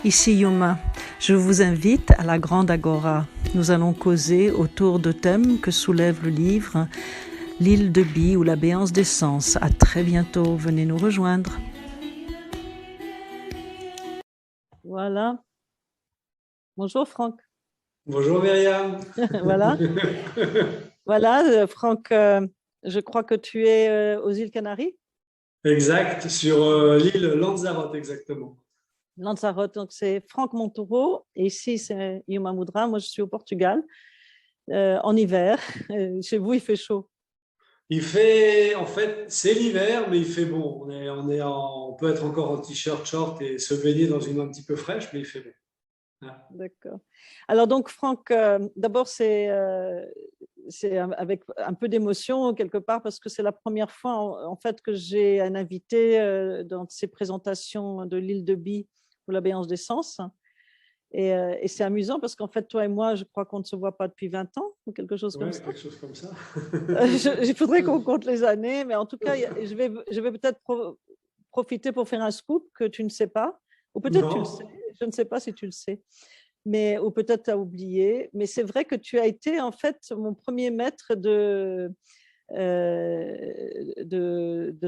Ici Yuma, je vous invite à la Grande Agora. Nous allons causer autour de thèmes que soulève le livre L'île de Bie ou la béance d'essence. À très bientôt, venez nous rejoindre. Voilà. Bonjour Franck. Bonjour Myriam. Voilà. Voilà, Franck, je crois que tu es aux îles Canaries. Exact, sur l'île Lanzarote, exactement. Lanzarote, donc c'est Franck Montaureau, et ici c'est Yuma Moudra. Moi je suis au Portugal en hiver. Chez vous il fait chaud. Il fait, en fait, c'est l'hiver, mais il fait bon. On peut être encore en t-shirt, short et se baigner dans une eau un petit peu fraîche, mais il fait bon. Ah. D'accord. Alors donc Franck, d'abord c'est avec un peu d'émotion quelque part parce que c'est la première fois en fait que j'ai un invité dans ces présentations de l'île de Bie pour la béance d'essence. Et c'est amusant parce qu'en fait, toi et moi, je crois qu'on ne se voit pas depuis 20 ans ou quelque chose comme Ouais, ça. quelque chose comme ça. Il faudrait qu'on compte les années, mais en tout cas, je vais peut-être profiter pour faire un scoop que tu ne sais pas, ou peut-être tu le sais, Non. je ne sais pas si tu le sais, mais, ou peut-être tu as oublié, mais c'est vrai que tu as été en fait mon premier maître de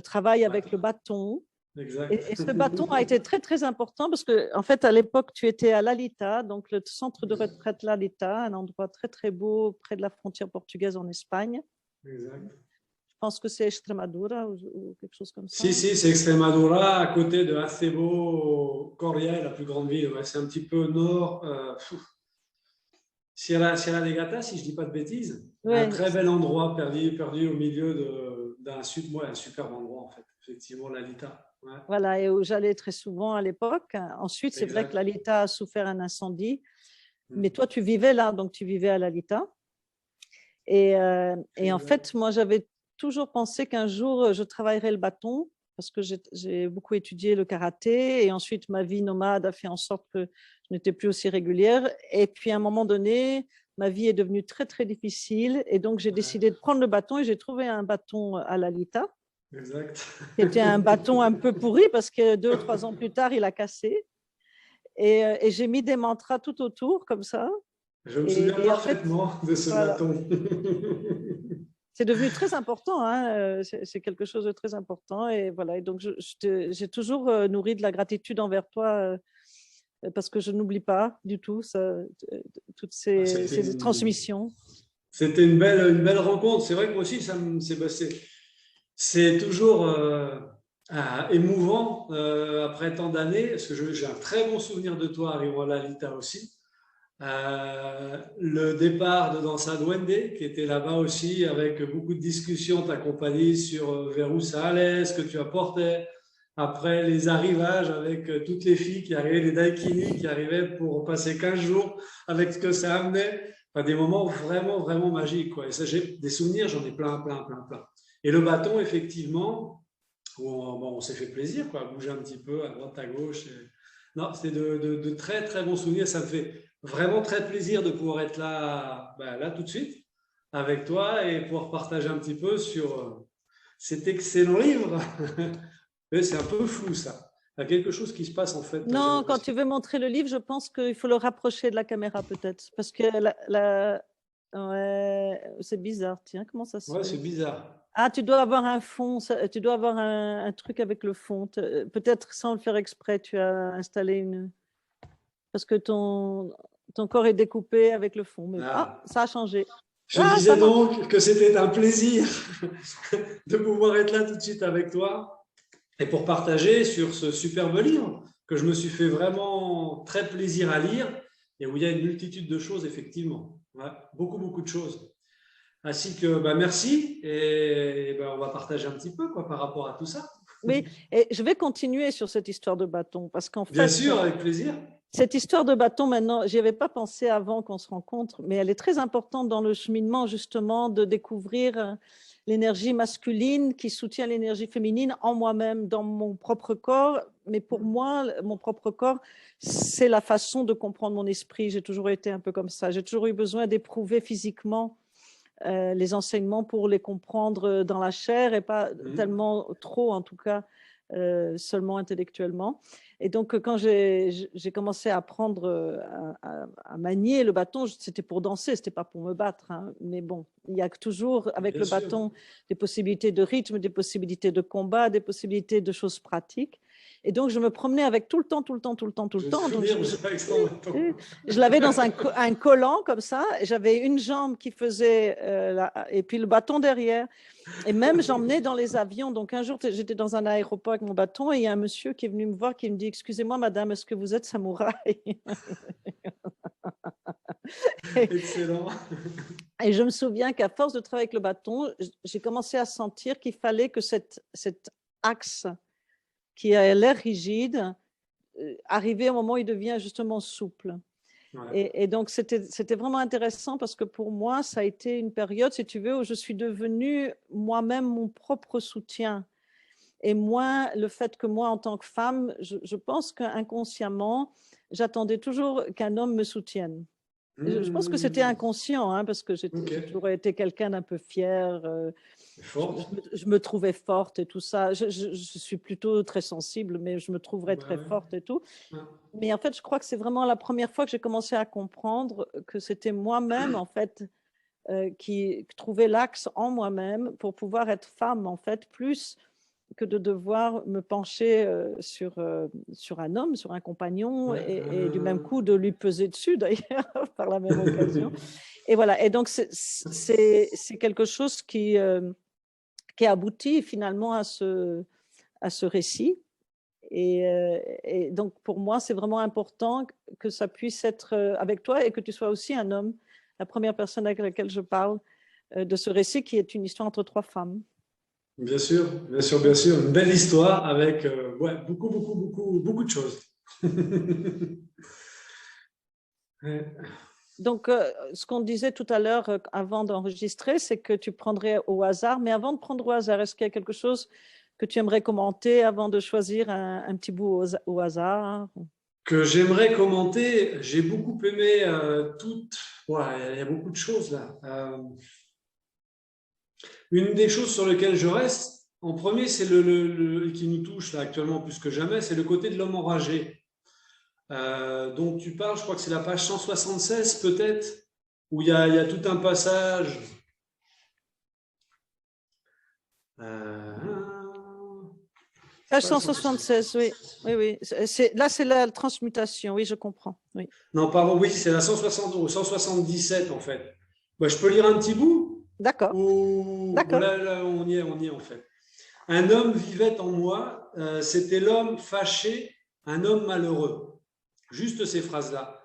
travail avec le bâton. Exact. Et ce bâton a été très, très important parce que, en fait, à l'époque, tu étais à Lalita, donc le centre de retraite Lalita, un endroit très, très beau près de la frontière portugaise en Espagne. Exact. Je pense que c'est Extremadura ou quelque chose comme ça. Si, si, c'est Extremadura, à côté de Acebo, Coria, la plus grande ville. Ouais, c'est un petit peu nord. Sierra de Gata, si je ne dis pas de bêtises, un Oui, très bel endroit perdu au milieu d'un un superbe endroit en fait, effectivement, l'Alita. Ouais, voilà, et où j'allais très souvent à l'époque. Ensuite, c'est vrai que exact. Lalita a souffert un incendie, mais Mm. toi, tu vivais là, donc tu vivais à Lalita. Et en Exact. fait, moi, j'avais toujours pensé qu'un jour, je travaillerais le bâton parce que j'ai beaucoup étudié le karaté et ensuite ma vie nomade a fait en sorte que je n'étais plus aussi régulière. Et puis à un moment donné, ma vie est devenue très, très difficile et donc j'ai Ouais, décidé de prendre le bâton et j'ai trouvé un bâton à Lalita exact. qui était un bâton un peu pourri parce que 2 ou 3 ans plus tard, il a cassé. Et j'ai mis des mantras tout autour comme ça. Je me souviens Et en fait, parfaitement de ce voilà. bâton. C'est devenu très important, hein, c'est quelque chose de très important. Et voilà, et donc j'ai toujours nourri de la gratitude envers toi parce que je n'oublie pas du tout ça, toutes Ah, ces transmissions. c'était une belle rencontre. C'est vrai que moi aussi, c'est toujours émouvant après tant d'années, parce que j'ai un très bon souvenir de toi arrivant à l'Alita aussi. Le départ de Danza Duende, qui était là-bas aussi, avec beaucoup de discussions, t'accompagner sur vers où ça allait, ce que tu apportais. Après les arrivages avec toutes les filles qui arrivaient, les daikini qui arrivaient pour passer 15 jours avec ce que ça amenait. Enfin, des moments vraiment, vraiment magiques, quoi. Et ça, j'ai des souvenirs, j'en ai plein, plein, plein, plein. Et le bâton, effectivement, on s'est fait plaisir, quoi, à bouger un petit peu à droite, à gauche. Non, c'était de très, très bons souvenirs. Ça me fait vraiment très plaisir de pouvoir être là, ben, là tout de suite avec toi et pouvoir partager un petit peu sur cet excellent livre. C'est un peu flou ça. Il y a quelque chose qui se passe en fait, j'ai Non, quand l'impression. tu veux montrer le livre, je pense qu'il faut le rapprocher de la caméra peut-être. Parce que ouais, c'est bizarre. Tiens, comment ça se Ouais, c'est fait? bizarre. Ah, tu dois avoir un fond, tu dois avoir un truc avec le fond. Peut-être sans le faire exprès, tu as installé une. Parce que ton corps est découpé avec le fond. Mais ah, Ah. ça a changé. Je Ah, ça disais marche. donc que c'était un plaisir de pouvoir être là tout de suite avec toi et pour partager sur ce superbe livre que je me suis fait vraiment très plaisir à lire et où il y a une multitude de choses, effectivement. Ouais, beaucoup, beaucoup de choses. Ainsi que, bah, merci et bah, on va partager un petit peu quoi, par rapport à tout ça. Oui, et je vais continuer sur cette histoire de bâton parce qu'en Bien fait, sûr, avec plaisir. cette histoire de bâton, maintenant, j'y avais pas pensé avant qu'on se rencontre, mais elle est très importante dans le cheminement, justement, de découvrir l'énergie masculine qui soutient l'énergie féminine en moi-même, dans mon propre corps. Mais pour moi, mon propre corps, c'est la façon de comprendre mon esprit. J'ai toujours été un peu comme ça. J'ai toujours eu besoin d'éprouver physiquement les enseignements pour les comprendre dans la chair et pas Mhm. tellement trop, en tout cas, seulement intellectuellement. Et donc, quand j'ai commencé à apprendre à manier le bâton, c'était pour danser, c'était pas pour me battre, hein. Mais bon, il y a toujours avec Bien le sûr. bâton des possibilités de rythme, des possibilités de combat, des possibilités de choses pratiques. Et donc, je me promenais avec tout le temps, tout le temps, tout le temps, tout le Je me temps. Donc, souviens, vous avec son bâton. je l'avais dans un collant comme ça. J'avais une jambe qui faisait, et puis le bâton derrière. Et même j'emmenais dans les avions. Donc un jour, j'étais dans un aéroport avec mon bâton et il y a un monsieur qui est venu me voir qui me dit: Excusez-moi, madame, est-ce que vous êtes samouraï? Excellent. Et je me souviens qu'à force de travailler avec le bâton, j'ai commencé à sentir qu'il fallait que cet axe qui a l'air rigide, arrivait au moment où il devient justement souple. Voilà. Et donc, c'était vraiment intéressant parce que pour moi, ça a été une période, si tu veux, où je suis devenue moi-même mon propre soutien. Et moi, le fait que moi, en tant que femme, je pense qu'inconsciemment, j'attendais toujours qu'un homme me soutienne. Je pense que c'était inconscient, hein, parce que j'ai toujours été quelqu'un d'un peu fier. Je me trouvais forte et tout ça. Je suis plutôt très sensible, mais je me trouverais très forte et tout. Mais en fait, je crois que c'est vraiment la première fois que j'ai commencé à comprendre que c'était moi-même, en fait, qui trouvais l'axe en moi-même pour pouvoir être femme, en fait, plus que de devoir me pencher sur un homme, sur un compagnon, et du même coup de lui peser dessus, d'ailleurs, par la même occasion. Et voilà. Et donc, c'est quelque chose qui aboutit finalement à ce récit. Et donc, pour moi, c'est vraiment important que ça puisse être avec toi et que tu sois aussi un homme, la première personne avec laquelle je parle de ce récit qui est une histoire entre 3 femmes. Bien sûr, bien sûr, bien sûr. Une belle histoire avec ouais, beaucoup, beaucoup, beaucoup, beaucoup de choses. Donc, ce qu'on disait tout à l'heure avant d'enregistrer, c'est que tu prendrais au hasard. Mais avant de prendre au hasard, est-ce qu'il y a quelque chose que tu aimerais commenter avant de choisir un petit bout au hasard? Que j'aimerais commenter, j'ai beaucoup aimé toutes. Ouais, il y a beaucoup de choses là. Une des choses sur lesquelles je reste, en premier, c'est qui nous touche là actuellement plus que jamais, c'est le côté de l'homme enragé. Donc tu parles, je crois que c'est la page 176 peut-être, où il y a tout un passage. Page 176, oui. Oui. Là, c'est la transmutation, oui, je comprends. Oui. Non, pardon, oui, c'est la 177 en fait. Bah, je peux lire un petit bout? D'accord. D'accord. Là, on y est en fait. Un homme vivait en moi, c'était l'homme fâché, un homme malheureux. Juste ces phrases-là.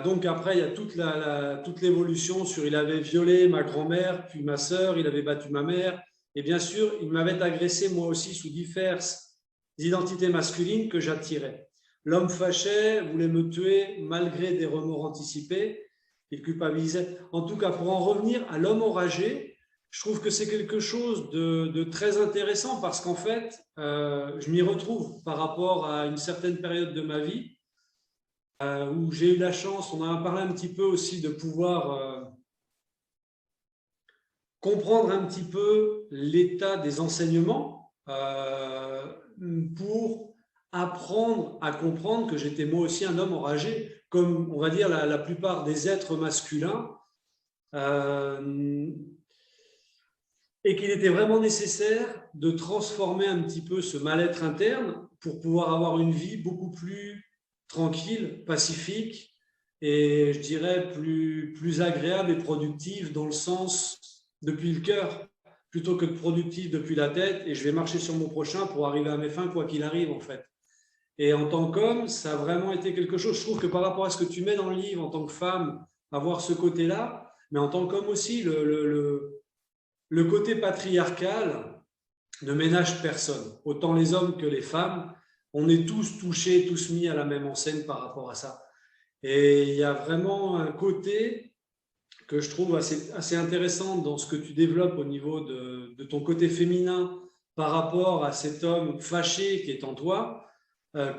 Donc après, il y a toute l'évolution sur il avait violé ma grand-mère, puis ma sœur, il avait battu ma mère, et bien sûr, il m'avait agressé moi aussi sous diverses identités masculines que j'attirais. L'homme fâché voulait me tuer malgré des remords anticipés, il culpabilisait. En tout cas, pour en revenir à l'homme enragé, je trouve que c'est quelque chose de très intéressant parce qu'en fait, je m'y retrouve par rapport à une certaine période de ma vie où j'ai eu la chance, on en a parlé un petit peu aussi, de pouvoir comprendre un petit peu l'état des enseignements pour apprendre à comprendre que j'étais moi aussi un homme enragé, comme on va dire la plupart des êtres masculins, et qu'il était vraiment nécessaire de transformer un petit peu ce mal-être interne pour pouvoir avoir une vie beaucoup plus tranquille, pacifique et je dirais plus agréable et productive dans le sens depuis le cœur plutôt que de productive depuis la tête et je vais marcher sur mon prochain pour arriver à mes fins quoi qu'il arrive en fait. Et en tant qu'homme, ça a vraiment été quelque chose, je trouve que par rapport à ce que tu mets dans le livre en tant que femme, avoir ce côté-là, mais en tant qu'homme aussi, le côté patriarcal ne ménage personne, autant les hommes que les femmes. On est tous touchés, tous mis à la même enseigne par rapport à ça. Et il y a vraiment un côté que je trouve assez intéressant dans ce que tu développes au niveau de ton côté féminin par rapport à cet homme fâché qui est en toi,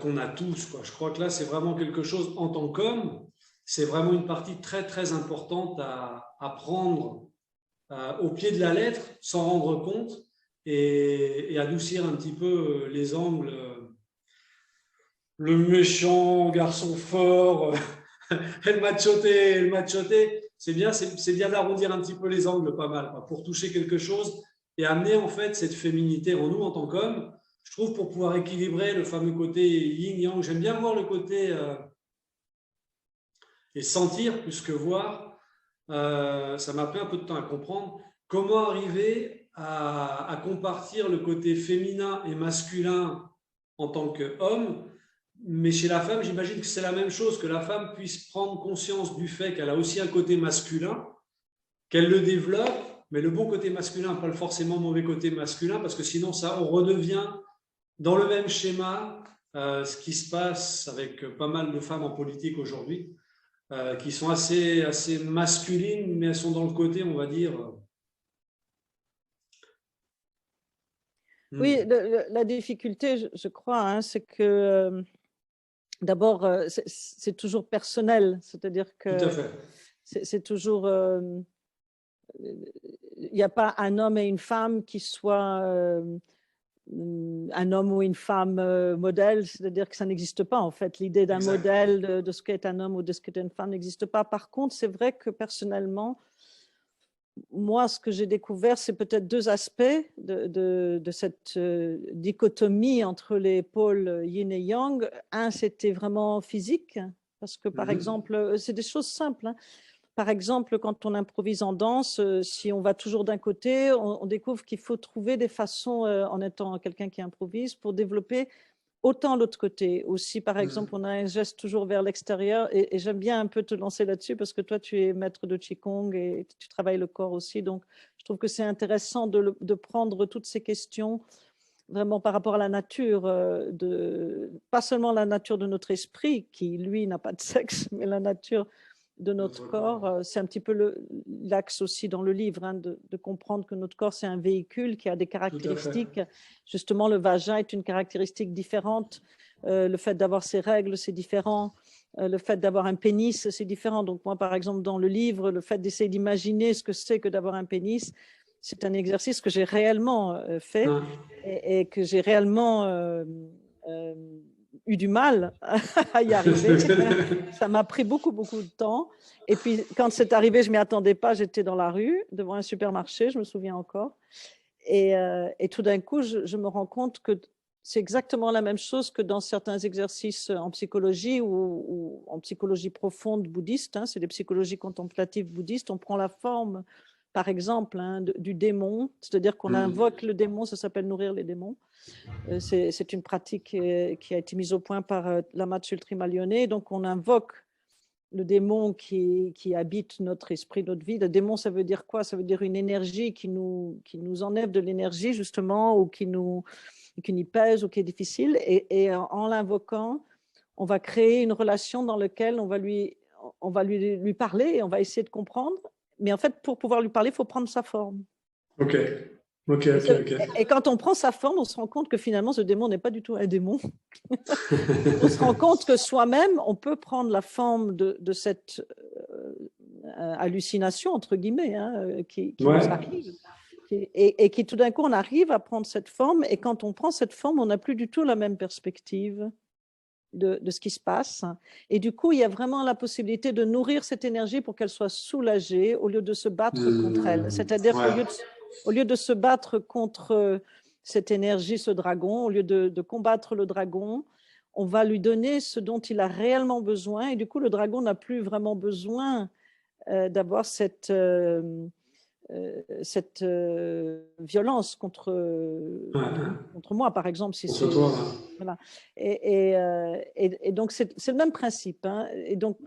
qu'on a tous, quoi. Je crois que là, c'est vraiment quelque chose en tant qu'homme, c'est vraiment une partie très, très importante à prendre au pied de la lettre sans rendre compte et adoucir un petit peu les angles. Le méchant garçon fort, el machoté, c'est bien d'arrondir un petit peu les angles pas mal, quoi, pour toucher quelque chose et amener en fait cette féminité en nous en tant qu'hommes, je trouve, pour pouvoir équilibrer le fameux côté yin-yang. J'aime bien voir le côté et sentir plus que voir. Ça m'a pris un peu de temps à comprendre comment arriver à compartir le côté féminin et masculin en tant qu'homme. Mais chez la femme, j'imagine que c'est la même chose, que la femme puisse prendre conscience du fait qu'elle a aussi un côté masculin, qu'elle le développe, mais le bon côté masculin, pas forcément le mauvais côté masculin, parce que sinon, ça, on redevient dans le même schéma, ce qui se passe avec pas mal de femmes en politique aujourd'hui, qui sont assez masculines, mais elles sont dans le côté, on va dire… Oui, la difficulté, je crois, hein, c'est que… D'abord, c'est toujours personnel, c'est-à-dire que c'est toujours… il n'y a pas un homme et une femme qui soient un homme ou une femme modèle, c'est-à-dire que ça n'existe pas en fait. L'idée d'un modèle de ce qu'est un homme ou de ce qu'est une femme n'existe pas. Par contre, c'est vrai que personnellement, moi, ce que j'ai découvert, c'est peut-être deux aspects de cette dichotomie entre les pôles yin et yang. Un, c'était vraiment physique, parce que par exemple, c'est des choses simples, hein. Par exemple, quand on improvise en danse, si on va toujours d'un côté, on découvre qu'il faut trouver des façons, en étant quelqu'un qui improvise, pour développer autant l'autre côté. Aussi, par exemple, on a un geste toujours vers l'extérieur, et j'aime bien un peu te lancer là-dessus parce que toi, tu es maître de Qigong et tu travailles le corps aussi. Donc, je trouve que c'est intéressant de prendre toutes ces questions vraiment par rapport à la nature, pas seulement la nature de notre esprit, qui, lui, n'a pas de sexe, mais la nature de notre corps. C'est un petit peu l'axe aussi dans le livre, hein, de comprendre que notre corps, c'est un véhicule qui a des caractéristiques. Justement, le vagin est une caractéristique différente. Le fait d'avoir ses règles, c'est différent. Le fait d'avoir un pénis, c'est différent. Donc moi, par exemple, dans le livre, le fait d'essayer d'imaginer ce que c'est que d'avoir un pénis, c'est un exercice que j'ai réellement fait et que j'ai réellement eu du mal à y arriver. Ça m'a pris beaucoup de temps. Et puis, quand c'est arrivé, je ne m'y attendais pas. J'étais dans la rue, devant un supermarché, je me souviens encore. Et tout d'un coup, je me rends compte que c'est exactement la même chose que dans certains exercices en psychologie ou en psychologie profonde bouddhiste, hein, c'est des psychologies contemplatives bouddhistes. On prend la forme, par exemple, hein, du démon, c'est-à-dire qu'on invoque le démon, ça s'appelle nourrir les démons. C'est une pratique qui a été mise au point par Lama Tsultrim Lyonnais. Donc, on invoque le démon qui habite notre esprit, notre vie. Le démon, ça veut dire quoi? Ça veut dire une énergie qui nous enlève de l'énergie, justement, ou qui nous pèse ou qui est difficile. Et en l'invoquant, on va créer une relation dans laquelle on va lui parler et on va essayer de comprendre. Mais en fait, pour pouvoir lui parler, il faut prendre sa forme. Ok. Et quand on prend sa forme, on se rend compte que finalement, ce démon n'est pas du tout un démon. On se rend compte que soi-même, on peut prendre la forme de cette hallucination, entre guillemets, hein, qui nous arrive. Et qui tout d'un coup, on arrive à prendre cette forme. Et quand on prend cette forme, on n'a plus du tout la même perspective de ce qui se passe. Et du coup, il y a vraiment la possibilité de nourrir cette énergie pour qu'elle soit soulagée au lieu de se battre contre elle. C'est-à-dire qu'au lieu de se battre contre cette énergie, ce dragon, au lieu de combattre le dragon, on va lui donner ce dont il a réellement besoin. Et du coup, le dragon n'a plus vraiment besoin d'avoir cette violence contre moi, par exemple. Si c'est, voilà. Et donc, c'est le même principe, hein. Et donc,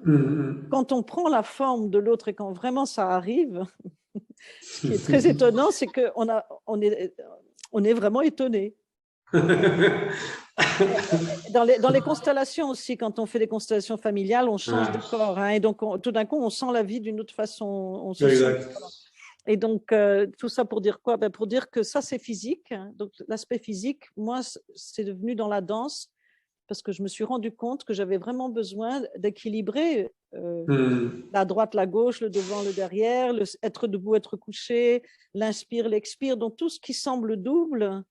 quand on prend la forme de l'autre et quand vraiment ça arrive, ce qui est très étonnant, c'est qu'on est vraiment étonné. Dans les constellations aussi, quand on fait des constellations familiales, on change de corps, hein, et donc tout d'un coup, on sent la vie d'une autre façon. On se sent, et donc, tout ça pour dire quoi? Pour dire que ça, c'est physique. Donc, l'aspect physique, moi, c'est devenu dans la danse parce que je me suis rendu compte que j'avais vraiment besoin d'équilibrer la droite, la gauche, le devant, le derrière, être debout, être couché, l'inspire, l'expire, donc tout ce qui semble double,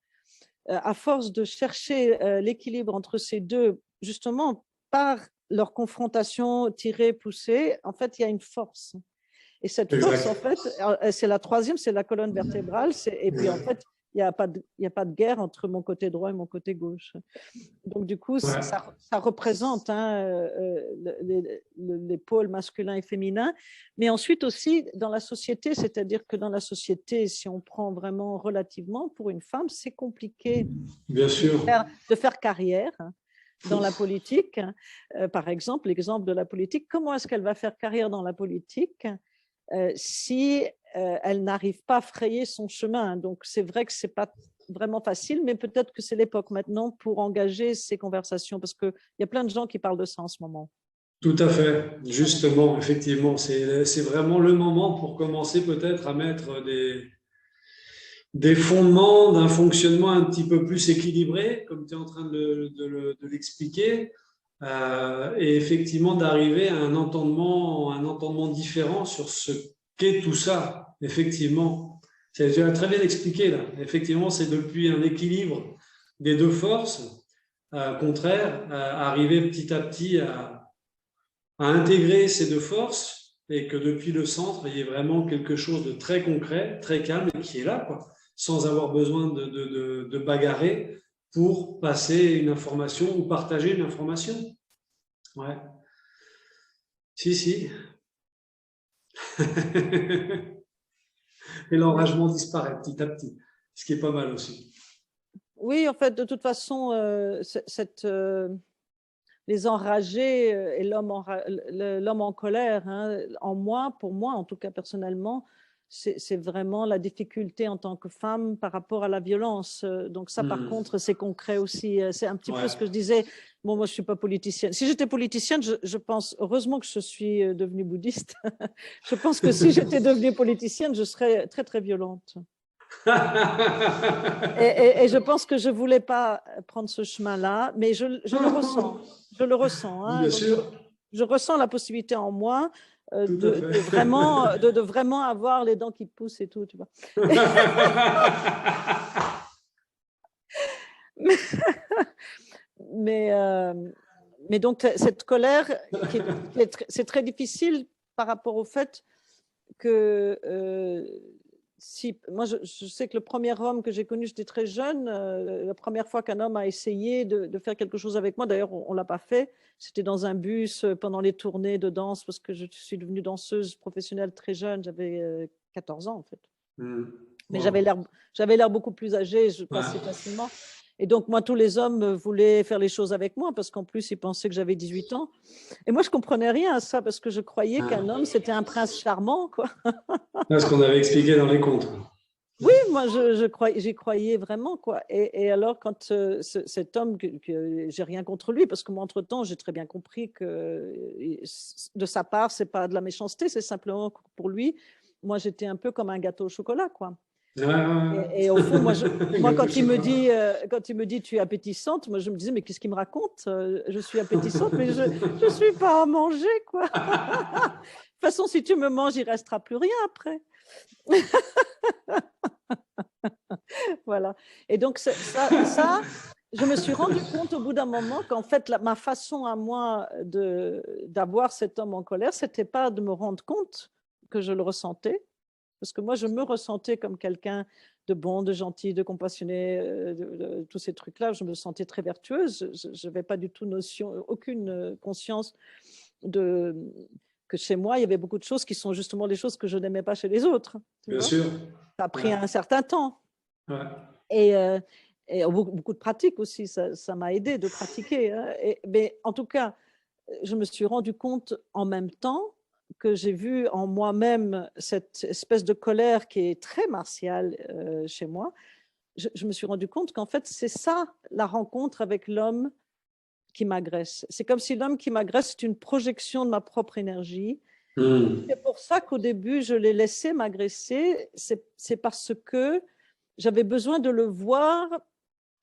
à force de chercher l'équilibre entre ces deux, justement par leur confrontation tirée, poussée, en fait, il y a une force. Et cette force, en fait, c'est la troisième, c'est la colonne vertébrale. Et puis, en fait, il n'y a pas de guerre entre mon côté droit et mon côté gauche. Donc, du coup, ça représente les pôles masculins et féminins. Mais ensuite aussi, dans la société, c'est-à-dire que dans la société, si on prend vraiment relativement, pour une femme, c'est compliqué Bien sûr. de faire carrière dans la politique. Par exemple, l'exemple de la politique, comment est-ce qu'elle va faire carrière dans la politique si elle n'arrive pas à frayer son chemin? Donc, c'est vrai que ce n'est pas vraiment facile, mais peut-être que c'est l'époque maintenant pour engager ces conversations, parce qu'il y a plein de gens qui parlent de ça en ce moment. Tout à fait, justement, effectivement, c'est vraiment le moment pour commencer peut-être à mettre des fondements d'un fonctionnement un petit peu plus équilibré, comme tu es en train de l'expliquer, et effectivement d'arriver à un entendement différent sur ce qu'est tout ça, effectivement. Tu as très bien expliqué là. Effectivement, c'est depuis un équilibre des deux forces contraires, arriver petit à petit à intégrer ces deux forces et que depuis le centre, il y ait vraiment quelque chose de très concret, très calme et qui est là, quoi, sans avoir besoin de bagarrer pour passer une information ou partager une information. Ouais. Si. Et l'enragement disparaît petit à petit, ce qui est pas mal aussi. Oui, en fait, de toute façon, les enragés et l'homme en colère, hein, pour moi, en tout cas personnellement, c'est vraiment la difficulté en tant que femme par rapport à la violence. Donc ça, par contre, c'est concret aussi. C'est un petit peu ce que je disais. Bon, moi, je ne suis pas politicienne. Si j'étais politicienne, je pense, heureusement que je suis devenue bouddhiste. Je pense que si j'étais devenue politicienne, je serais très, très violente. Et je pense que je ne voulais pas prendre ce chemin-là, mais je le ressens. Je le ressens. Hein. Bien sûr. Je ressens la possibilité en moi de vraiment avoir les dents qui poussent et tout, tu vois. mais donc, cette colère, c'est très difficile par rapport au fait que moi, je sais que le premier homme que j'ai connu, j'étais très jeune. La première fois qu'un homme a essayé de faire quelque chose avec moi, d'ailleurs, on ne l'a pas fait. C'était dans un bus pendant les tournées de danse, parce que je suis devenue danseuse professionnelle très jeune. J'avais 14 ans, en fait. Mais j'avais l'air beaucoup plus âgée, je passais facilement. Et donc, moi, tous les hommes voulaient faire les choses avec moi parce qu'en plus, ils pensaient que j'avais 18 ans. Et moi, je ne comprenais rien à ça parce que je croyais qu'un homme, c'était un prince charmant, quoi. C'est ce qu'on avait expliqué dans les contes. Oui, moi, j'y croyais vraiment, quoi. Et alors, quand cet homme, que j'ai rien contre lui, parce que moi, entre-temps, j'ai très bien compris que de sa part, c'est pas de la méchanceté, c'est simplement que pour lui, moi, j'étais un peu comme un gâteau au chocolat, quoi. Et au fond, moi, quand il me dit tu es appétissante, moi je me disais mais qu'est-ce qu'il me raconte? Je suis appétissante, mais je ne suis pas à manger, quoi. De toute façon, si tu me manges, il ne restera plus rien après. Voilà. Et donc ça, je me suis rendu compte au bout d'un moment qu'en fait ma façon à moi d'avoir cet homme en colère, c'était pas de me rendre compte que je le ressentais. Parce que moi, je me ressentais comme quelqu'un de bon, de gentil, de compassionné, tous ces trucs-là. Je me sentais très vertueuse. Je n'avais pas du tout aucune conscience que chez moi, il y avait beaucoup de choses qui sont justement les choses que je n'aimais pas chez les autres. Bien sûr. Ça a pris un certain temps. Et beaucoup de pratiques aussi. Ça m'a aidé de pratiquer. Hein. Mais en tout cas, je me suis rendu compte en même temps que j'ai vu en moi-même cette espèce de colère qui est très martiale chez moi. Je me suis rendu compte qu'en fait, c'est ça, la rencontre avec l'homme qui m'agresse. C'est comme si l'homme qui m'agresse, c'est une projection de ma propre énergie. C'est pour ça qu'au début, je l'ai laissé m'agresser. C'est parce que j'avais besoin de le voir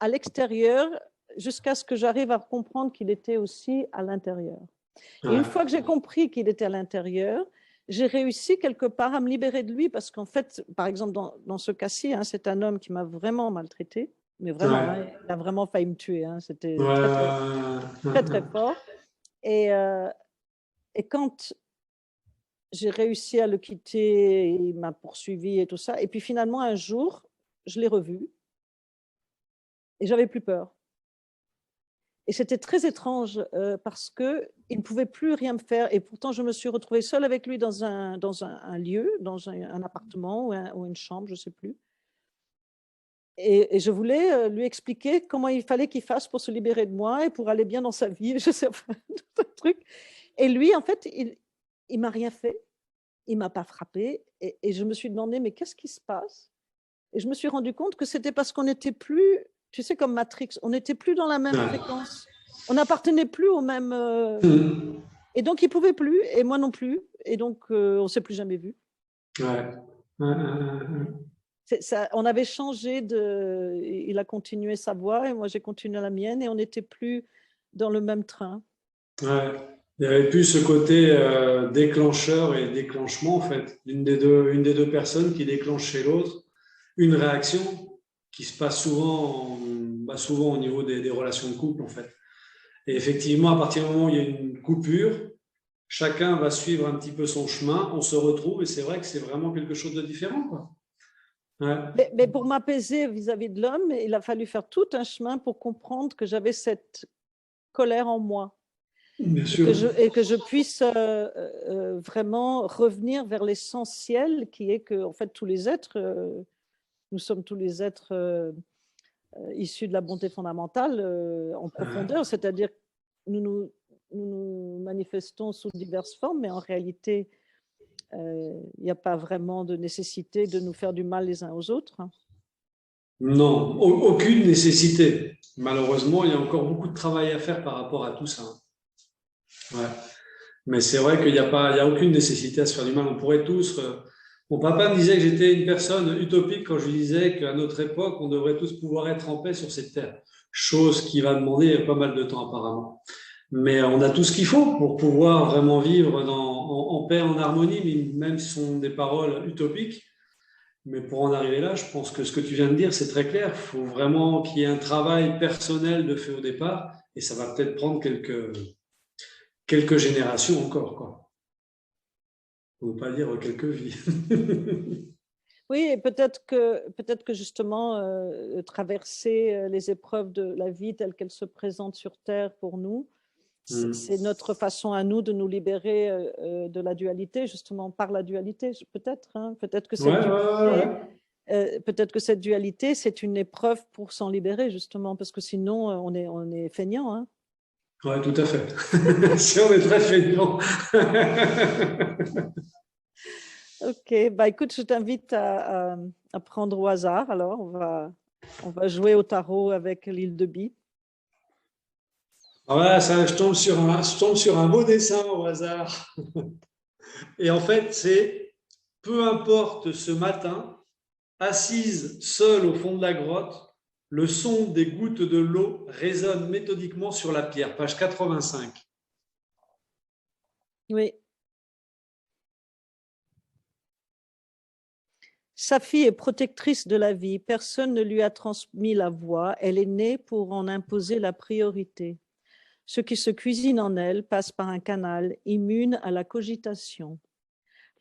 à l'extérieur jusqu'à ce que j'arrive à comprendre qu'il était aussi à l'intérieur. Et Ouais. une fois que j'ai compris qu'il était à l'intérieur, j'ai réussi quelque part à me libérer de lui parce qu'en fait, par exemple, dans ce cas-ci, hein, c'est un homme qui m'a vraiment maltraité, mais vraiment, hein, Ouais. il a vraiment failli me tuer. Hein, c'était très, très, très, très Ouais. fort. Et quand j'ai réussi à le quitter, il m'a poursuivi et tout ça. Et puis finalement, un jour, je l'ai revu et j'avais plus peur. Et c'était très étrange parce qu'il ne pouvait plus rien me faire. Et pourtant, je me suis retrouvée seule avec lui dans un lieu, dans un appartement ou une chambre, je ne sais plus. Et je voulais lui expliquer comment il fallait qu'il fasse pour se libérer de moi et pour aller bien dans sa vie, je sais pas, tout un truc. Et lui, en fait, il m'a rien fait, il m'a pas frappé. Et je me suis demandé, mais qu'est-ce qui se passe? Et je me suis rendu compte que c'était parce qu'on n'était plus, tu sais, comme Matrix, on n'était plus dans la même Ouais. fréquence. On n'appartenait plus au même. Mhm. Et donc, il ne pouvait plus, et moi non plus. Et donc, on ne s'est plus jamais vus. Ouais. Ouais. Ça, on avait changé de. Il a continué sa voie, et moi, j'ai continué la mienne, et on n'était plus dans le même train. Ouais. Il y avait plus ce côté déclencheur et déclenchement, en fait. Une des deux personnes qui déclenche chez l'autre une réaction qui se passe souvent, souvent au niveau des relations de couple, en fait. Et effectivement, à partir du moment où il y a une coupure, chacun va suivre un petit peu son chemin, on se retrouve, et c'est vrai que c'est vraiment quelque chose de différent, quoi. Ouais, Mais pour m'apaiser vis-à-vis de l'homme, il a fallu faire tout un chemin pour comprendre que j'avais cette colère en moi. bien Et sûr. que je puisse vraiment revenir vers l'essentiel qui est que, en fait, tous les êtres, nous sommes tous les êtres issus de la bonté fondamentale en Ouais. profondeur, c'est-à-dire que nous manifestons sous diverses formes, mais en réalité, il n'y a pas vraiment de nécessité de nous faire du mal les uns aux autres. Non, aucune nécessité. Malheureusement, il y a encore beaucoup de travail à faire par rapport à tout ça. Ouais. Mais c'est vrai qu'il n'y a pas, il y a aucune nécessité à se faire du mal. On pourrait tous. Mon papa me disait que j'étais une personne utopique quand je lui disais qu'à notre époque, on devrait tous pouvoir être en paix sur cette terre. Chose qui va demander pas mal de temps apparemment. Mais on a tout ce qu'il faut pour pouvoir vraiment vivre en paix, en harmonie, mais même si ce sont des paroles utopiques. Mais pour en arriver là, je pense que ce que tu viens de dire, c'est très clair. Il faut vraiment qu'il y ait un travail personnel de fait au départ, et ça va peut-être prendre quelques générations encore, quoi. Pour ne pas dire quelques vies. Oui, et peut-être que justement, traverser les épreuves de la vie telles qu'elles se présentent sur Terre pour nous, Hmm. c'est notre façon à nous de nous libérer de la dualité, justement par la dualité, peut-être. Hein, Ouais, ouais, ouais, ouais. peut-être que cette dualité, c'est une épreuve pour s'en libérer, justement, parce que sinon, on est feignant. Hein. Ouais, tout à fait. Si on est très feignant. Ok, bah écoute, je t'invite à prendre au hasard. Alors, on va jouer au tarot avec l'île de Bie. Voilà, ça, je tombe sur un beau dessin au hasard. Et en fait, c'est peu importe ce matin, assise seule au fond de la grotte, le son des gouttes de l'eau résonne méthodiquement sur la pierre, page 85. Oui. Sa fille est protectrice de la vie. Personne ne lui a transmis la voix. Elle est née pour en imposer la priorité. Ce qui se cuisine en elle passe par un canal immune à la cogitation.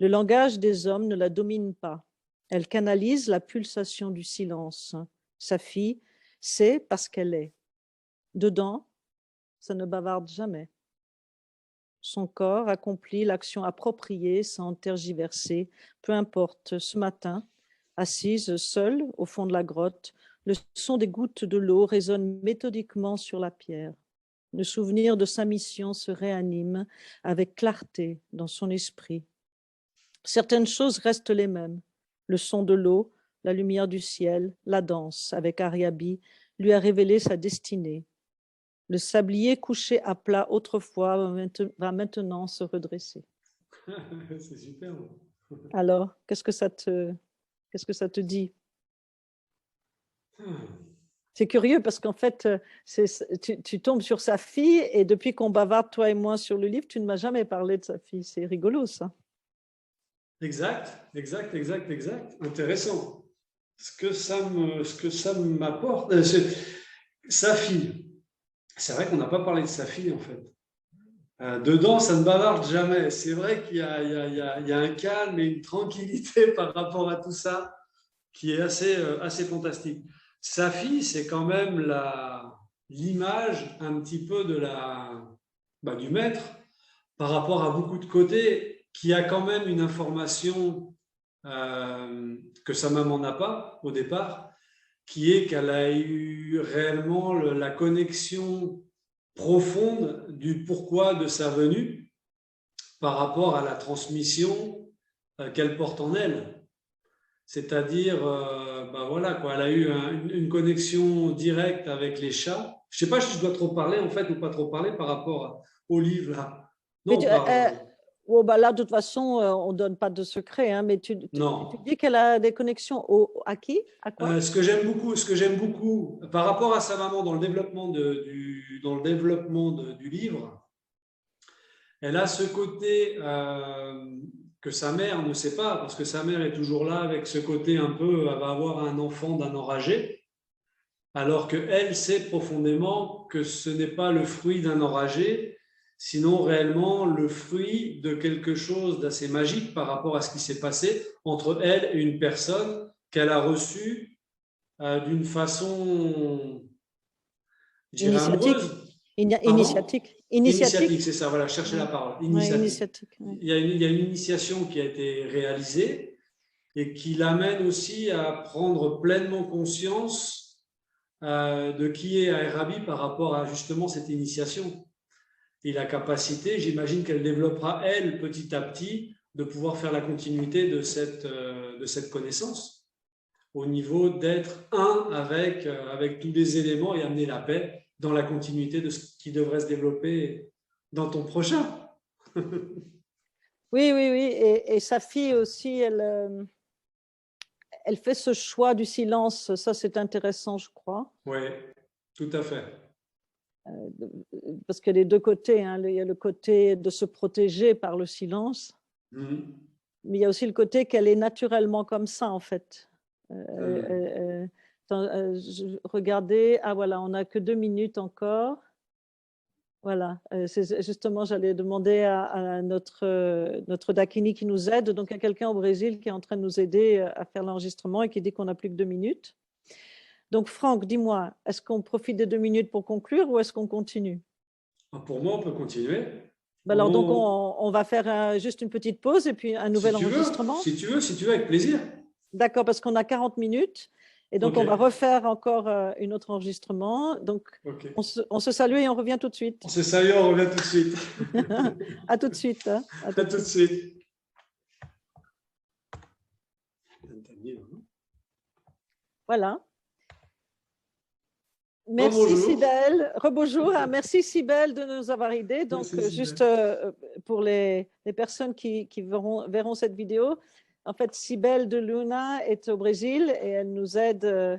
Le langage des hommes ne la domine pas. Elle canalise la pulsation du silence. Sa fille sait parce qu'elle est. Dedans, ça ne bavarde jamais. Son corps accomplit l'action appropriée sans tergiverser. Peu importe, ce matin, assise seule au fond de la grotte, le son des gouttes de l'eau résonne méthodiquement sur la pierre. Le souvenir de sa mission se réanime avec clarté dans son esprit. Certaines choses restent les mêmes. Le son de l'eau, la lumière du ciel, la danse avec Ariabi lui a révélé sa destinée. Le sablier couché à plat autrefois va maintenant se redresser. C'est super. Alors, qu'est-ce que ça te dit? C'est curieux parce qu'en fait, tu tombes sur sa fille et depuis qu'on bavarde, toi et moi, sur le livre, tu ne m'as jamais parlé de sa fille. C'est rigolo, ça. Exact, exact, exact, exact. Intéressant. Ce que ça m'apporte, sa fille. C'est vrai qu'on n'a pas parlé de sa fille, en fait. Dedans, ça ne bavarde jamais. C'est vrai qu'il y a un calme et une tranquillité par rapport à tout ça qui est assez fantastique. Sa fille, c'est quand même l'image un petit peu du maître par rapport à beaucoup de côtés, qui a quand même une information que sa maman n'a pas au départ, qui est qu'elle a eu réellement la connexion profonde du pourquoi de sa venue par rapport à la transmission qu'elle porte en elle. C'est-à-dire, voilà, quoi, elle a eu une connexion directe avec les chats. Je ne sais pas si je dois trop parler, en fait, ou pas trop parler par rapport au livre, là. Mais Non, pas. là, de toute façon, on ne donne pas de secret, hein, mais tu Non. dis qu'elle a des connexions à qui? À quoi? Ce que j'aime beaucoup, par rapport à sa maman dans le développement du livre, elle a ce côté que sa mère ne sait pas, parce que sa mère est toujours là avec ce côté un peu, elle va avoir un enfant d'un enragé, alors qu'elle sait profondément que ce n'est pas le fruit d'un enragé, sinon réellement le fruit de quelque chose d'assez magique par rapport à ce qui s'est passé entre elle et une personne qu'elle a reçue d'une façon, je dirais, Initiatique. amoureuse. Pardon? Initiatique. Initiatique, c'est ça, voilà, chercher la parole. Ouais, Initiatique. ouais. Il y a une initiation qui a été réalisée et qui l'amène aussi à prendre pleinement conscience de qui est Arabi par rapport à justement cette initiation. Et la capacité, j'imagine qu'elle développera, elle, petit à petit, de pouvoir faire la continuité de cette connaissance au niveau d'être un avec tous les éléments et amener la paix dans la continuité de ce qui devrait se développer dans ton prochain. Oui, oui, oui. Et sa fille aussi, elle fait ce choix du silence. Ça, c'est intéressant, je crois. Oui, tout à fait. Parce qu'il y a les deux côtés, hein. Il y a le côté de se protéger par le silence, mais il y a aussi le côté qu'elle est naturellement comme ça, en fait. Regardez, ah voilà, on n'a que 2 minutes encore. Voilà, justement, j'allais demander à notre Dakini qui nous aide. Donc, il y a quelqu'un au Brésil qui est en train de nous aider à faire l'enregistrement et qui dit qu'on n'a plus que 2 minutes. Donc, Franck, dis-moi, est-ce qu'on profite des 2 minutes pour conclure ou est-ce qu'on continue? Pour moi, on peut continuer. Alors, donc, on va faire juste une petite pause et puis un nouvel enregistrement. Si tu veux, avec plaisir. D'accord, parce qu'on a 40 minutes. Et donc, on va refaire encore un autre enregistrement. Donc, on se salue et on revient tout de suite. On se salue, on revient tout de suite. À tout de suite. Hein. À tout de suite. Voilà. Merci Cybèle. Rebonjour. Merci Cybèle de nous avoir aidés. Donc, juste pour les personnes qui verront cette vidéo, en fait, Cybèle de Luna est au Brésil et elle nous aide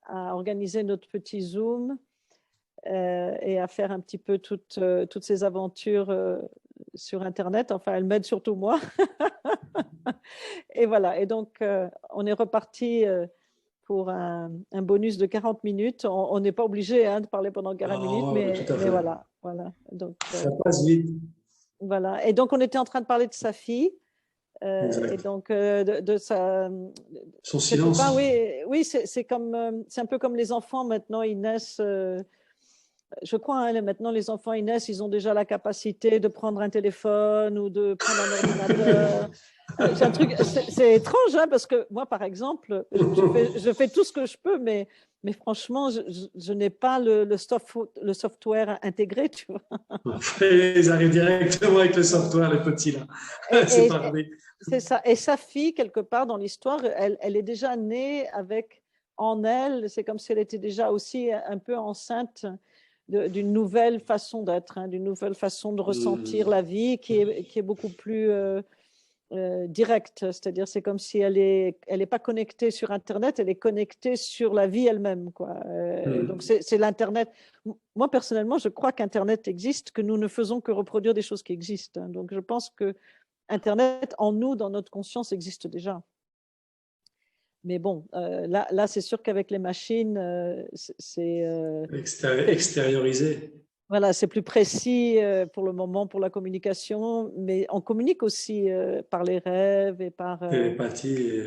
à organiser notre petit Zoom et à faire un petit peu toutes ces aventures sur Internet. Enfin, elle m'aide surtout moi. Et voilà. Et donc, on est reparti pour un bonus de 40 minutes. On n'est pas obligé de parler pendant 40 minutes, mais voilà. Donc, ça passe vite. Voilà. Et donc, on était en train de parler de sa fille. Et donc, de son silence. Oui, c'est un peu comme les enfants maintenant, ils naissent. Je crois, maintenant, les enfants, ils naissent, ils ont déjà la capacité de prendre un téléphone ou de prendre un ordinateur. C'est étrange, parce que moi, par exemple, je fais tout ce que je peux, mais franchement, je n'ai pas le software intégré, tu vois. Ils arrivent directement avec le software, les petits, là. C'est parfait. C'est ça. Et sa fille, quelque part dans l'histoire, elle est déjà née avec en elle, c'est comme si elle était déjà aussi un peu enceinte d'une nouvelle façon d'être, d'une nouvelle façon de ressentir la vie qui est beaucoup plus directe, c'est-à-dire c'est comme si elle est pas connectée sur Internet, elle est connectée sur la vie elle-même, quoi. Donc c'est l'Internet. Moi personnellement, je crois qu'Internet existe, que nous ne faisons que reproduire des choses qui existent, hein. Donc je pense que Internet en nous, dans notre conscience, existe déjà. Mais bon, là c'est sûr qu'avec les machines, Extériorisé. voilà, c'est plus précis pour le moment pour la communication, mais on communique aussi par les rêves et par. Télépathie.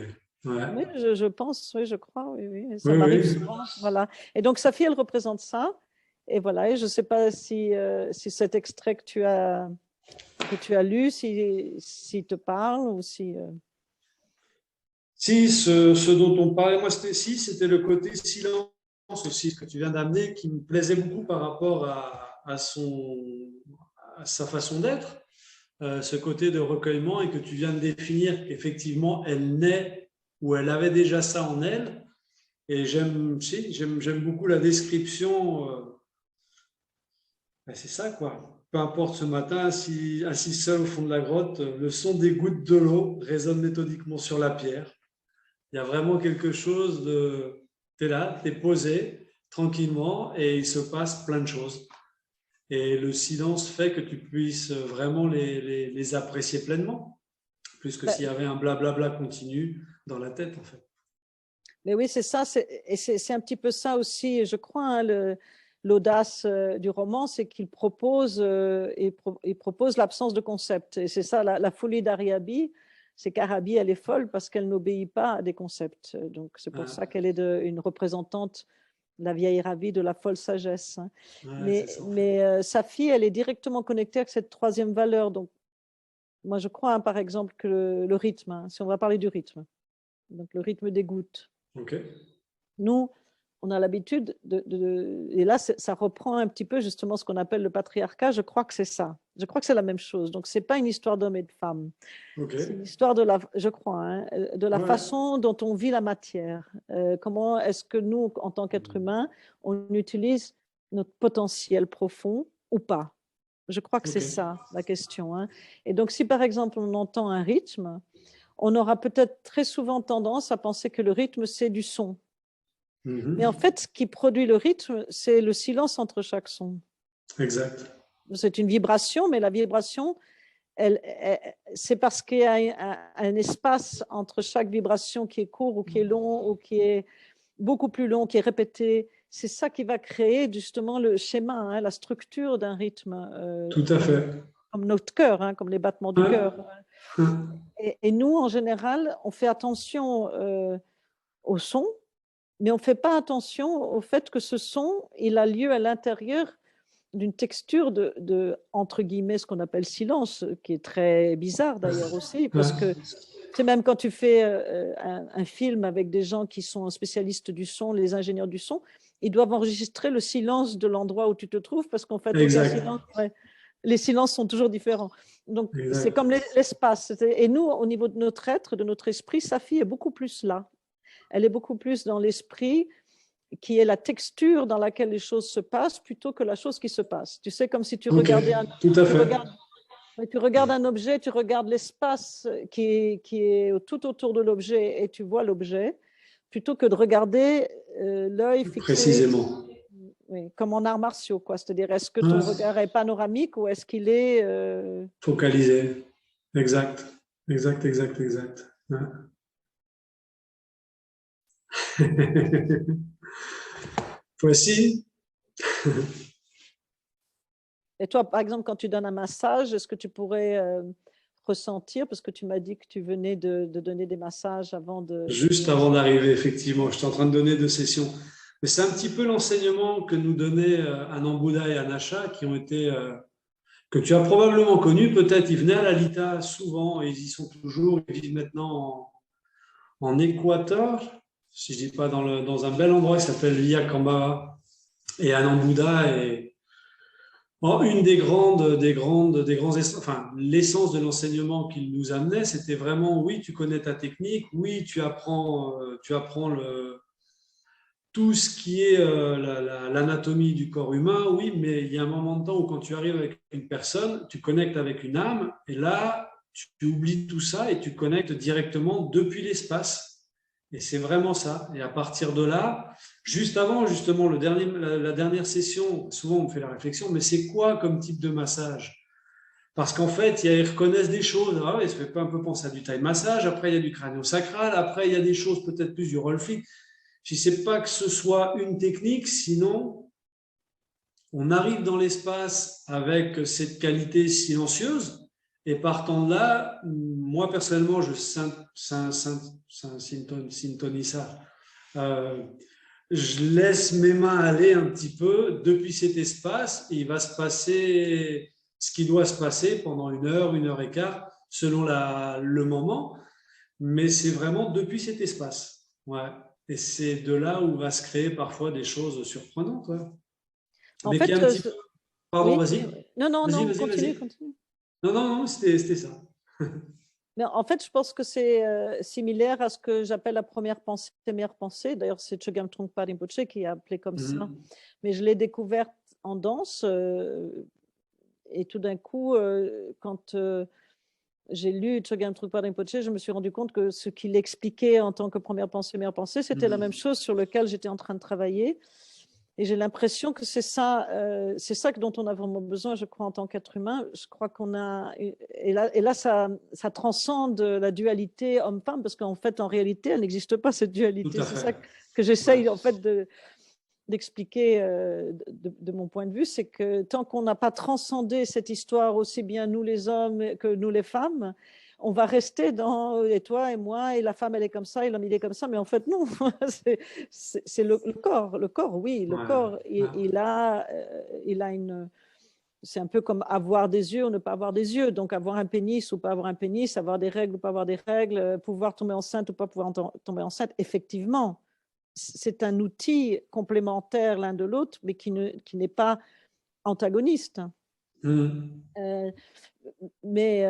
Ouais. Oui, je pense, oui, je crois, oui, oui, ça Oui, m'arrive oui. souvent, voilà. Et donc sa fille, elle représente ça, et voilà. Et je ne sais pas si cet extrait que tu as lu, s'il te parle ou si. Si, ce dont on parlait, moi, c'était le côté silence aussi, ce que tu viens d'amener, qui me plaisait beaucoup par rapport à sa façon d'être, ce côté de recueillement, et que tu viens de définir qu'effectivement, elle naît ou elle avait déjà ça en elle. Et j'aime beaucoup la description. Ben, c'est ça, quoi. Peu importe ce matin, assis seul au fond de la grotte, le son des gouttes de l'eau résonne méthodiquement sur la pierre. Il y a vraiment quelque chose de… Tu es là, tu es posé tranquillement et il se passe plein de choses. Et le silence fait que tu puisses vraiment les apprécier pleinement, plus que s'il y avait un blablabla continu dans la tête, en fait. Mais oui, c'est ça, et c'est un petit peu ça aussi, je crois, hein, l'audace du roman, c'est qu'il propose, il propose l'absence de concept. Et c'est ça, la folie d'Ariabi, c'est qu'Arabi, elle est folle parce qu'elle n'obéit pas à des concepts. Donc c'est pour ça qu'elle est une représentante, la vieille Arabi, de la folle sagesse, hein. Ouais, Mais sa fille, elle est directement connectée avec cette troisième valeur. Donc moi, je crois, hein, par exemple, que le rythme, hein, si on va parler du rythme, donc le rythme des gouttes. OK. Nous, on a l'habitude et là, ça reprend un petit peu justement ce qu'on appelle le patriarcat. Je crois que c'est ça. Je crois que c'est la même chose. Donc, c'est pas une histoire d'homme et de femme. OK. C'est une histoire je crois, hein, de la façon dont on vit la matière. Comment est-ce que nous, en tant qu'êtres humains, on utilise notre potentiel profond ou pas? Je crois que c'est ça la question, hein. Et donc, si par exemple on entend un rythme, on aura peut-être très souvent tendance à penser que le rythme, c'est du son. Mais en fait, ce qui produit le rythme, c'est le silence entre chaque son. Exact. C'est une vibration, mais la vibration, c'est parce qu'il y a un espace entre chaque vibration qui est court ou qui est long ou qui est beaucoup plus long, qui est répété. C'est ça qui va créer justement le schéma, hein, la structure d'un rythme. Tout à fait. Comme notre cœur, hein, comme les battements du cœur. Et nous, en général, on fait attention au son, mais on ne fait pas attention au fait que ce son, il a lieu à l'intérieur d'une texture entre guillemets, ce qu'on appelle silence, qui est très bizarre d'ailleurs aussi, parce que c'est même quand tu fais un film avec des gens qui sont spécialistes du son, les ingénieurs du son, ils doivent enregistrer le silence de l'endroit où tu te trouves, parce qu'en fait, les silences sont toujours différents. Donc, c'est comme l'espace. Et nous, au niveau de notre être, de notre esprit, sa fille est beaucoup plus là. Elle est beaucoup plus dans l'esprit, qui est la texture dans laquelle les choses se passent, plutôt que la chose qui se passe. Tu sais, comme si tu regardais tu regardes un objet, tu regardes l'espace qui est tout autour de l'objet et tu vois l'objet, plutôt que de regarder l'œil fixé. Précisément. Oui, comme en arts martiaux, quoi. C'est-à-dire, est-ce que ton regard est panoramique ou est-ce qu'il est… Focalisé. Exact. Exact. Ouais. Voici. Et toi, par exemple, quand tu donnes un massage, est-ce que tu pourrais ressentir, parce que tu m'as dit que tu venais de donner des massages avant de… Juste avant d'arriver, effectivement. Je suis en train de donner 2 sessions. Mais c'est un petit peu l'enseignement que nous donnaient Anand Buddha et Anasha, qui ont été… que tu as probablement connus. Peut-être, ils venaient à l'Alita souvent, et ils y sont toujours. Ils vivent maintenant en Équateur, si je ne dis pas dans un bel endroit qui s'appelle Villacamba. Et Anand Buddha est… une des grands, enfin, l'essence de l'enseignement qu'il nous amenait, c'était vraiment, oui, tu connais ta technique, oui, tu apprends tout ce qui est l'anatomie du corps humain, oui, mais il y a un moment de temps où quand tu arrives avec une personne, tu connectes avec une âme, et là, tu oublies tout ça et tu connectes directement depuis l'espace. Et c'est vraiment ça. Et à partir de là, juste avant, justement, la dernière session, souvent on me fait la réflexion, mais c'est quoi comme type de massage? Parce qu'en fait, ils reconnaissent des choses. Ah ouais, ça fait un peu penser à du Thai massage. Après, il y a du crânio-sacral. Après, il y a des choses peut-être plus du roll flick. Je ne sais pas que ce soit une technique, sinon on arrive dans l'espace avec cette qualité silencieuse. Et partant de là, moi personnellement, je syntonise ça. Je laisse mes mains aller un petit peu depuis cet espace et il va se passer ce qui doit se passer pendant 1 heure et quart, selon le moment. Mais c'est vraiment depuis cet espace. Ouais. Et c'est de là où va se créer parfois des choses surprenantes. Ouais. En Mais qui est fait, un petit peu… Pardon, oui, vas-y. non, Vas-y. continue. Non, c'était ça. Mais en fait, je pense que c'est similaire à ce que j'appelle la première pensée, meilleure pensée. D'ailleurs, c'est Chogyam Trungpa Rinpoche qui a appelé comme ça. Mais je l'ai découverte en danse. Et tout d'un coup, quand j'ai lu Chogyam Trungpa Rinpoche, je me suis rendu compte que ce qu'il expliquait en tant que première pensée, meilleure pensée, c'était la même chose sur lequel j'étais en train de travailler. Et j'ai l'impression que c'est ça dont on a vraiment besoin, je crois, en tant qu'être humain. Je crois qu'on a… Et là ça transcende la dualité homme-femme, parce qu'en fait, en réalité, elle n'existe pas, cette dualité. C'est ça que j'essaye, en fait, d'expliquer de mon point de vue, c'est que tant qu'on n'a pas transcendé cette histoire, aussi bien nous les hommes que nous les femmes, on va rester dans et toi et moi, et la femme elle est comme ça, et l'homme il est comme ça, mais en fait non, c'est le corps, oui, le corps, il a une… C'est un peu comme avoir des yeux ou ne pas avoir des yeux. Donc, avoir un pénis ou pas avoir un pénis, avoir des règles ou pas avoir des règles, pouvoir tomber enceinte ou pas pouvoir tomber enceinte, effectivement, c'est un outil complémentaire l'un de l'autre, mais qui n'est pas antagoniste. Mais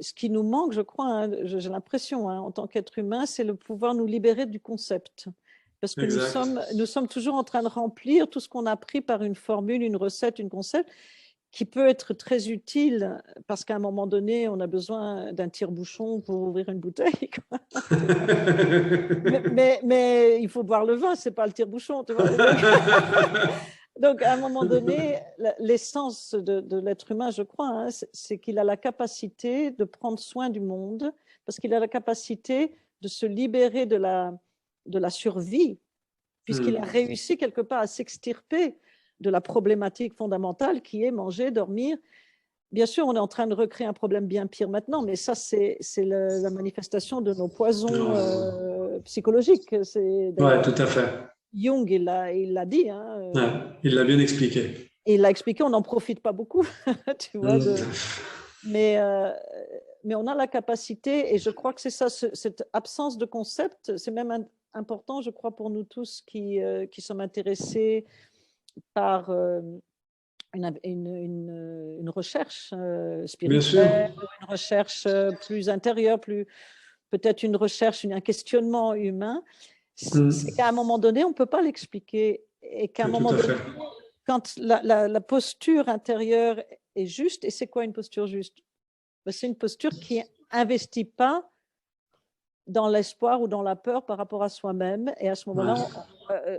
ce qui nous manque, je crois, hein, j'ai l'impression, hein, en tant qu'être humain, c'est le pouvoir nous libérer du concept. Parce que nous sommes toujours en train de remplir tout ce qu'on a appris par une formule, une recette, un concept, qui peut être très utile parce qu'à un moment donné, on a besoin d'un tire-bouchon pour ouvrir une bouteille. mais il faut boire le vin, c'est pas le tire-bouchon. Tu vois. Donc, à un moment donné, l'essence de l'être humain, je crois, hein, c'est qu'il a la capacité de prendre soin du monde, parce qu'il a la capacité de se libérer de la survie, puisqu'il a réussi quelque part à s'extirper de la problématique fondamentale qui est manger, dormir. Bien sûr, on est en train de recréer un problème bien pire maintenant, mais ça, c'est la manifestation de nos poisons psychologiques. Oui, tout à fait. Jung, il l'a dit. Hein, il l'a bien expliqué. Et il l'a expliqué, on n'en profite pas beaucoup, tu vois. Mais on a la capacité, et je crois que c'est ça, cette absence de concept, c'est même important, je crois, pour nous tous qui sommes intéressés par une recherche spirituelle, une recherche plus intérieure, peut-être une recherche, un questionnement humain. C'est qu'à un moment donné, on ne peut pas l'expliquer. Et qu'à un moment donné, quand la posture intérieure est juste, et c'est quoi une posture juste? C'est une posture qui n'investit pas dans l'espoir ou dans la peur par rapport à soi-même. Et à ce moment-là,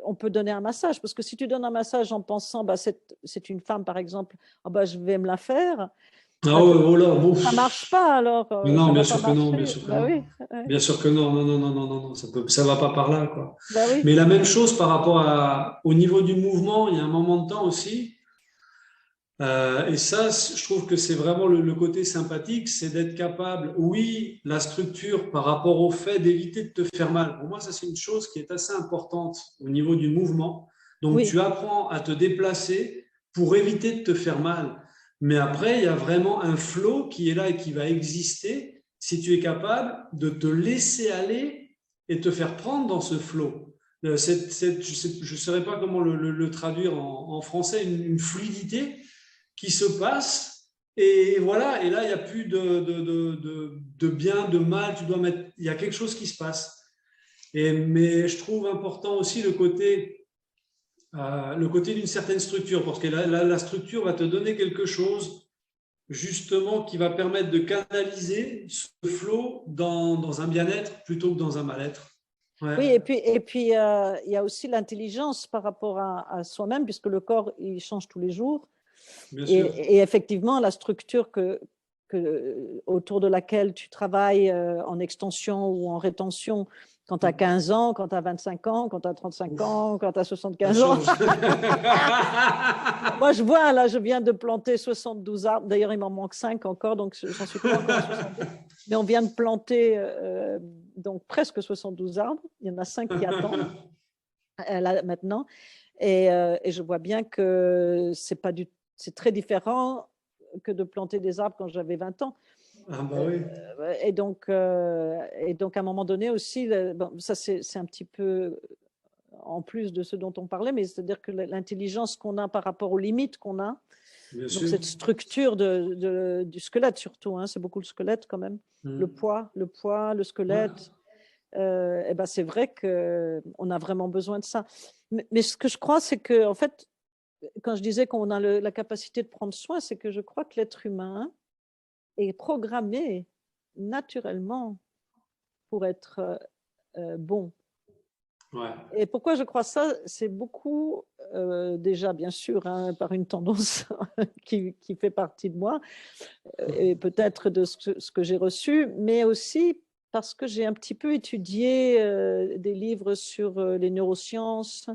on peut donner un massage. Parce que si tu donnes un massage en pensant, c'est une femme par exemple, je vais me la faire, ça ne marche pas alors. Non, bien sûr que non, bien sûr que non. Oui. Bien sûr que non, ça va pas par là, quoi. Oui. Mais la même chose par rapport au niveau du mouvement, il y a un moment de temps aussi. Et ça, je trouve que c'est vraiment le côté sympathique, c'est d'être capable, oui, la structure par rapport au fait d'éviter de te faire mal. Pour moi, ça, c'est une chose qui est assez importante au niveau du mouvement. Donc, tu apprends à te déplacer pour éviter de te faire mal. Mais après, il y a vraiment un flow qui est là et qui va exister si tu es capable de te laisser aller et te faire prendre dans ce flow. Je ne saurais pas comment le traduire en français, une fluidité qui se passe, et voilà, et là, il n'y a plus de bien, de mal, il y a quelque chose qui se passe. Mais je trouve important aussi le côté d'une certaine structure, parce que la structure va te donner quelque chose justement qui va permettre de canaliser ce flow dans un bien-être plutôt que dans un mal-être. Ouais. Oui, et puis il y a aussi l'intelligence par rapport à soi-même, puisque le corps, il change tous les jours. Bien sûr. Et effectivement, la structure autour de laquelle tu travailles en extension ou en rétention, quand tu as 15 ans, quand tu as 25 ans, quand tu as 35 ans, quand tu as 75 ans. Moi, je vois, là, je viens de planter 72 arbres. D'ailleurs, il m'en manque 5 encore, donc j'en suis pas encore à 72. Mais on vient de planter donc presque 72 arbres. Il y en a 5 qui attendent là, maintenant. Et je vois bien que c'est très différent que de planter des arbres quand j'avais 20 ans. Ah bah oui. Et donc, à un moment donné aussi, bon, ça c'est un petit peu en plus de ce dont on parlait, mais c'est-à-dire que l'intelligence qu'on a par rapport aux limites qu'on a, Bien donc sûr. cette structure du squelette surtout, hein, c'est beaucoup le squelette quand même, le poids, le squelette. Ouais. Ben c'est vrai qu'on a vraiment besoin de ça. Mais ce que je crois, c'est que, en fait, quand je disais qu'on a la capacité de prendre soin, c'est que je crois que l'être humain est programmé naturellement pour être bon. Ouais. Et pourquoi je crois ça? C'est beaucoup, déjà, bien sûr, hein, par une tendance qui fait partie de moi, et peut-être de ce que j'ai reçu, mais aussi parce que j'ai un petit peu étudié des livres sur les neurosciences.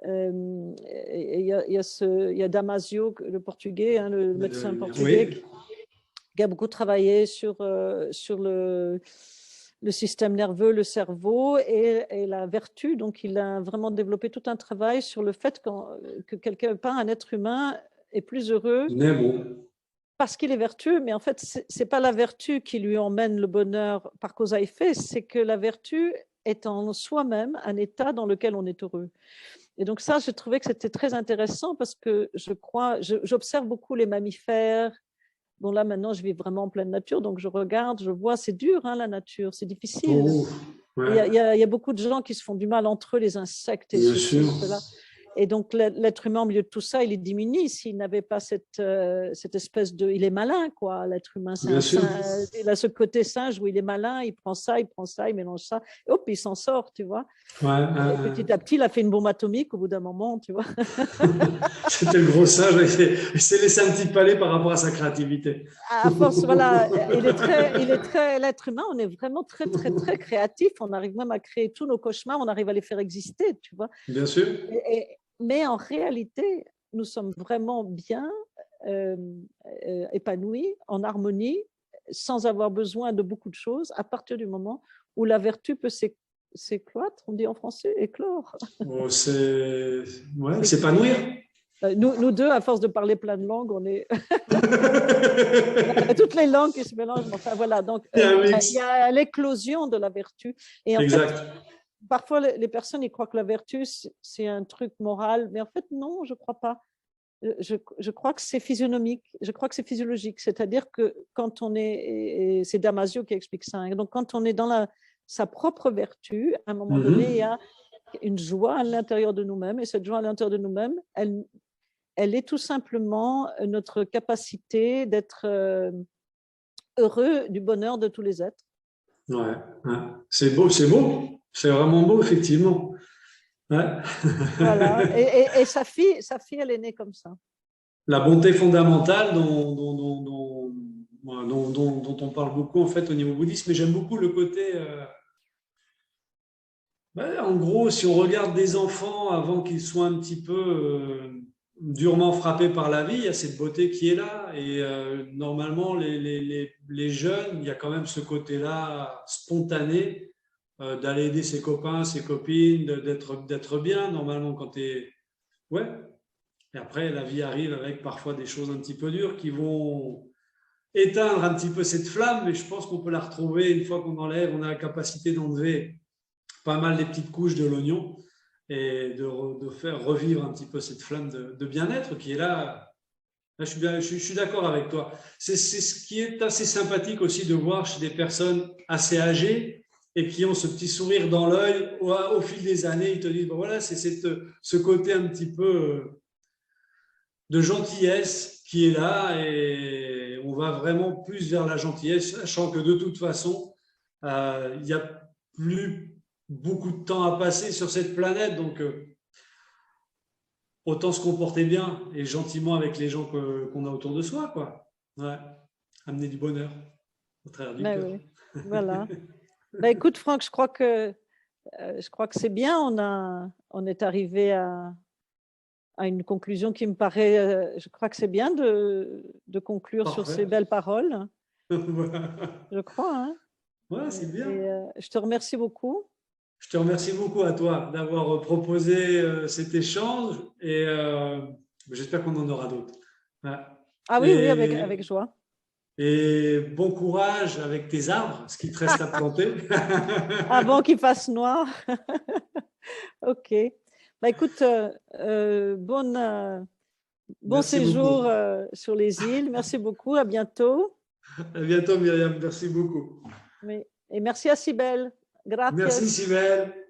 Il y a Damasio, le portugais, hein, le médecin portugais, Oui. qui a beaucoup travaillé sur le système nerveux, le cerveau et la vertu. Donc, il a vraiment développé tout un travail sur le fait que quelque part, un être humain est plus heureux Mais bon. parce qu'il est vertueux, mais en fait, ce n'est pas la vertu qui lui emmène le bonheur par cause à effet, c'est que la vertu est en soi-même un état dans lequel on est heureux. Et donc ça, je trouvais que c'était très intéressant parce que j'observe beaucoup les mammifères. Bon, là, maintenant, je vis vraiment en pleine nature, donc je regarde, je vois, c'est dur, hein, la nature, c'est difficile. Oh, ouais. Il y a beaucoup de gens qui se font du mal entre eux, les insectes et Bien ceci, sûr. cela. Et donc, l'être humain, au milieu de tout ça, il est diminué s'il n'avait pas cette espèce de... Il est malin, quoi, l'être humain. Il a ce côté singe où il est malin, il prend ça, il mélange ça, et hop, il s'en sort, tu vois. Ouais, et petit à petit, il a fait une bombe atomique au bout d'un moment, tu vois. C'était le gros singe, il s'est laissé un petit palais par rapport à sa créativité. À force, voilà, l'être humain, on est vraiment très, très, très créatif. On arrive même à créer tous nos cauchemars, on arrive à les faire exister, tu vois. Bien sûr. Mais en réalité, nous sommes vraiment bien épanouis, en harmonie, sans avoir besoin de beaucoup de choses, à partir du moment où la vertu peut s'écloître, on dit en français, éclore. Oh, s'épanouir. Nous deux, à force de parler plein de langues, on est toutes les langues qui se mélangent. Enfin voilà, donc il y a l'éclosion de la vertu. Et en exact. fait, parfois les personnes ils croient que la vertu c'est un truc moral, mais en fait non, je crois pas. Je crois que c'est physionomique, je crois que c'est physiologique, c'est-à-dire que quand on est, et c'est Damasio qui explique ça, hein, donc quand on est dans sa propre vertu, à un moment donné, il y a une joie à l'intérieur de nous-mêmes, et cette joie à l'intérieur de nous-mêmes, elle est tout simplement notre capacité d'être heureux du bonheur de tous les êtres. Ouais, ouais. C'est beau, c'est vraiment beau, effectivement. Ouais. Voilà. Et sa fille, elle est née comme ça. La bonté fondamentale dont on parle beaucoup en fait au niveau bouddhiste, mais j'aime beaucoup le côté. En gros, si on regarde des enfants avant qu'ils soient un petit peu durement frappés par la vie, il y a cette beauté qui est là. Et normalement, les jeunes, il y a quand même ce côté-là spontané d'aller aider ses copains, ses copines, d'être bien normalement quand tu es. Ouais. Et après, la vie arrive avec parfois des choses un petit peu dures qui vont éteindre un petit peu cette flamme, mais je pense qu'on peut la retrouver une fois qu'on enlève, on a la capacité d'enlever pas mal des petites couches de l'oignon et de faire revivre un petit peu cette flamme de bien-être qui est là. Là, je suis d'accord avec toi. C'est ce qui est assez sympathique aussi de voir chez des personnes assez âgées et qui ont ce petit sourire dans l'œil au fil des années. Ils te disent, bon, voilà, c'est ce côté un petit peu de gentillesse qui est là et on va vraiment plus vers la gentillesse, sachant que de toute façon, il n'y a plus beaucoup de temps à passer sur cette planète, donc autant se comporter bien et gentiment avec les gens qu'on a autour de soi, quoi. Ouais. Amener du bonheur au travers du Ben cœur. oui, voilà. Ben écoute, Franck, je crois que c'est bien. On est arrivé à une conclusion qui me paraît. Je crois que c'est bien de conclure sur ces Parfait. belles paroles. Voilà. Je crois. Hein. Ouais, c'est bien. Et je te remercie beaucoup. Je te remercie beaucoup à toi d'avoir proposé cet échange et j'espère qu'on en aura d'autres. Ouais. Ah oui, oui, avec joie. Et bon courage avec tes arbres, ce qui te reste à planter. Avant qu'il fasse noir. OK. Bah, écoute, bon Merci séjour beaucoup. sur les îles. Merci beaucoup. À bientôt. À bientôt, Myriam. Merci beaucoup. Et merci à Cybèle. Merci, Gracias. Sibelle.